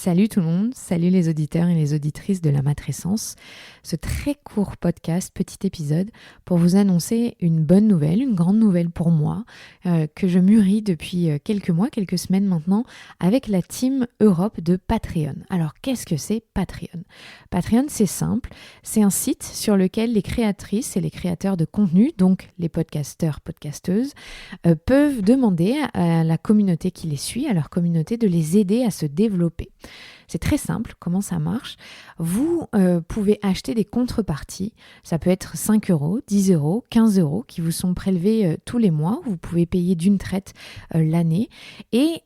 Salut tout le monde, salut les auditeurs et les auditrices de la matrescence. Ce très court podcast, petit épisode, pour vous annoncer une bonne nouvelle, une grande nouvelle pour moi, que je mûris depuis quelques mois, quelques semaines maintenant, avec la team Europe de Patreon. Alors qu'est-ce que c'est Patreon ? Patreon, c'est simple, c'est un site sur lequel les créatrices et les créateurs de contenu, donc les podcasteurs, podcasteuses, peuvent demander à la communauté qui les suit, à leur communauté, de les aider à se développer. C'est très simple, comment ça marche ? Vous pouvez acheter des contreparties, ça peut être 5 euros, 10 euros, 15 euros qui vous sont prélevés tous les mois, vous pouvez payer d'une traite l'année et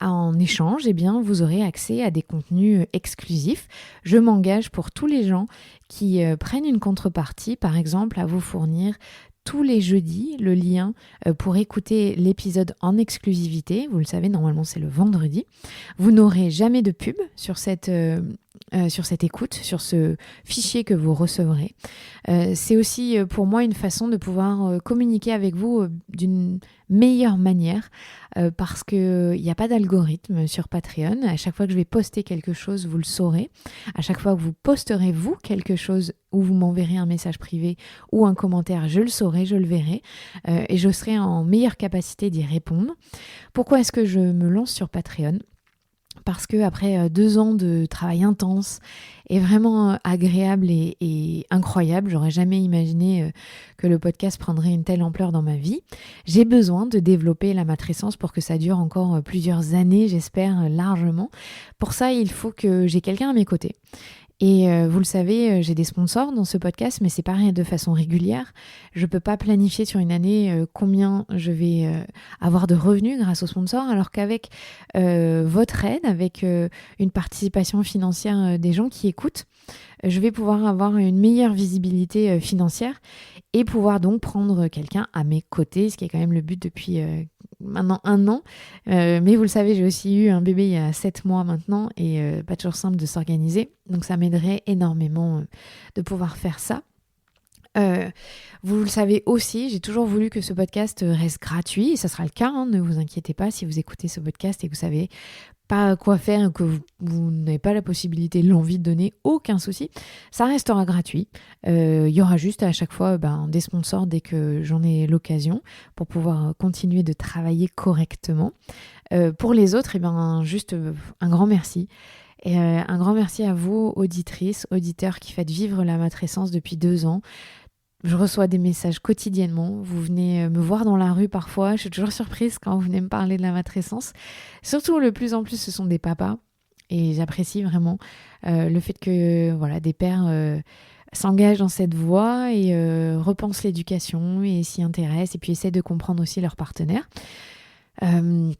en échange, eh bien, vous aurez accès à des contenus exclusifs. Je m'engage pour tous les gens qui prennent une contrepartie, par exemple, à vous fournir tous les jeudis, le lien pour écouter l'épisode en exclusivité. Vous le savez, normalement, c'est le vendredi. Vous n'aurez jamais de pub sur cette écoute, sur ce fichier que vous recevrez. C'est aussi pour moi une façon de pouvoir communiquer avec vous d'une meilleure manière parce qu'il n'y a pas d'algorithme sur Patreon. À chaque fois que je vais poster quelque chose, vous le saurez. À chaque fois que vous posterez vous quelque chose ou vous m'enverrez un message privé ou un commentaire, je le saurai, je le verrai et je serai en meilleure capacité d'y répondre. Pourquoi est-ce que je me lance sur Patreon ? Parce que après 2 ans de travail intense et vraiment agréable et incroyable, j'aurais jamais imaginé que le podcast prendrait une telle ampleur dans ma vie. J'ai besoin de développer la matrescence pour que ça dure encore plusieurs années, j'espère largement. Pour ça, il faut que j'ai quelqu'un à mes côtés. Et vous le savez, j'ai des sponsors dans ce podcast, mais c'est pas de façon régulière. Je peux pas planifier sur une année combien je vais avoir de revenus grâce aux sponsors, alors qu'avec votre aide, avec une participation financière des gens qui écoutent, je vais pouvoir avoir une meilleure visibilité financière et pouvoir donc prendre quelqu'un à mes côtés, ce qui est quand même le but depuis maintenant 1 an. Mais vous le savez, j'ai aussi eu un bébé il y a 7 mois maintenant et pas toujours simple de s'organiser. Donc ça m'aiderait énormément de pouvoir faire ça. Vous le savez aussi, j'ai toujours voulu que ce podcast reste gratuit et ça sera le cas, hein, ne vous inquiétez pas si vous écoutez ce podcast et que vous savez pas quoi faire, que vous n'avez pas la possibilité, l'envie de donner, aucun souci, ça restera gratuit. Il y aura juste à chaque fois des sponsors dès que j'en ai l'occasion pour pouvoir continuer de travailler correctement. Pour les autres, juste un grand merci. Et un grand merci à vous, auditrices, auditeurs qui faites vivre la matrescence depuis 2 ans. Je reçois des messages quotidiennement. Vous venez me voir dans la rue parfois. Je suis toujours surprise quand vous venez me parler de la matrescence. Surtout, le plus en plus, ce sont des papas. Et j'apprécie vraiment le fait que des pères s'engagent dans cette voie et repensent l'éducation et s'y intéressent et puis essaient de comprendre aussi leurs partenaires. Il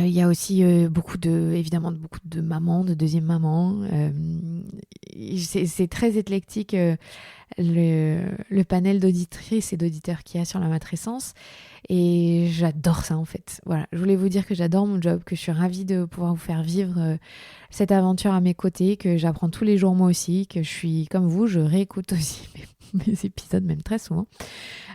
y a aussi évidemment beaucoup de mamans, de deuxième mamans. C'est très éclectique le panel d'auditrices et d'auditeurs qu'il y a sur la matrescence. Et j'adore ça en fait. Voilà, je voulais vous dire que j'adore mon job, que je suis ravie de pouvoir vous faire vivre cette aventure à mes côtés, que j'apprends tous les jours moi aussi, que je suis comme vous, je réécoute aussi mes épisodes, même très souvent.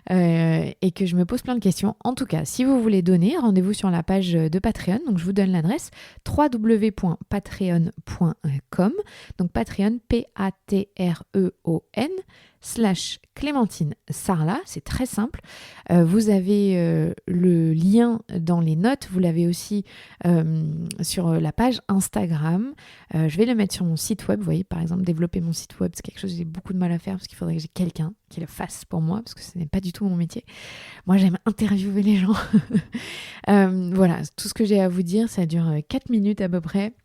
Et que je me pose plein de questions. En tout cas, si vous voulez donner, rendez-vous sur la page de Patreon. Donc, je vous donne l'adresse www.patreon.com. Donc, Patreon, Patreon/Clémentine Sarlat. C'est très simple. Vous avez le lien dans les notes. Vous l'avez aussi sur la page Instagram. Je vais le mettre sur mon site web. Vous voyez, par exemple, développer mon site web, c'est quelque chose que j'ai beaucoup de mal à faire parce qu'il faudrait que j'ai quelqu'un qui le fasse pour moi parce que ce n'est pas du tout mon métier. Moi, j'aime interviewer les gens. Voilà, tout ce que j'ai à vous dire, ça dure 4 minutes à peu près.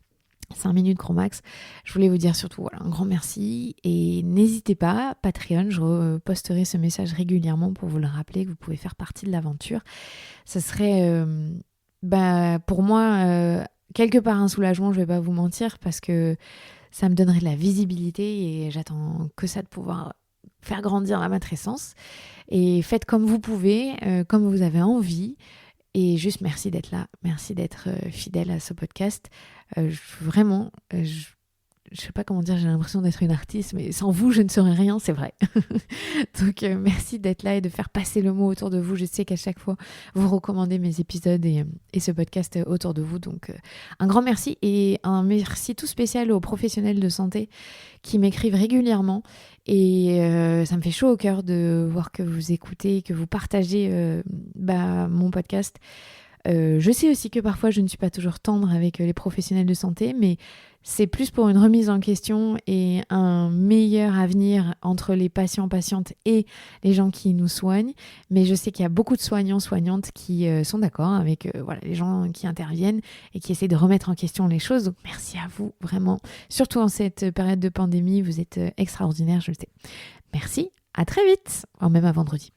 5 minutes gros max. Je voulais vous dire surtout un grand merci et n'hésitez pas, Patreon, je reposterai ce message régulièrement pour vous le rappeler que vous pouvez faire partie de l'aventure. Ce serait pour moi quelque part un soulagement, je vais pas vous mentir, parce que ça me donnerait de la visibilité et j'attends que ça de pouvoir faire grandir la matrescence. Et faites comme vous pouvez, comme vous avez envie. Et juste merci d'être là, merci d'être fidèle à ce podcast. je sais pas comment dire, j'ai l'impression d'être une artiste, mais sans vous, je ne serais rien, c'est vrai. Donc, merci d'être là et de faire passer le mot autour de vous. Je sais qu'à chaque fois, vous recommandez mes épisodes et ce podcast autour de vous. Donc, un grand merci et un merci tout spécial aux professionnels de santé qui m'écrivent régulièrement. Et ça me fait chaud au cœur de voir que vous écoutez, que vous partagez mon podcast. Je sais aussi que parfois je ne suis pas toujours tendre avec les professionnels de santé, mais c'est plus pour une remise en question et un meilleur avenir entre les patients-patientes et les gens qui nous soignent. Mais je sais qu'il y a beaucoup de soignants-soignantes qui sont d'accord avec les gens qui interviennent et qui essaient de remettre en question les choses. Donc merci à vous, vraiment. Surtout en cette période de pandémie, vous êtes extraordinaires, je le sais. Merci, à très vite, voire même à vendredi.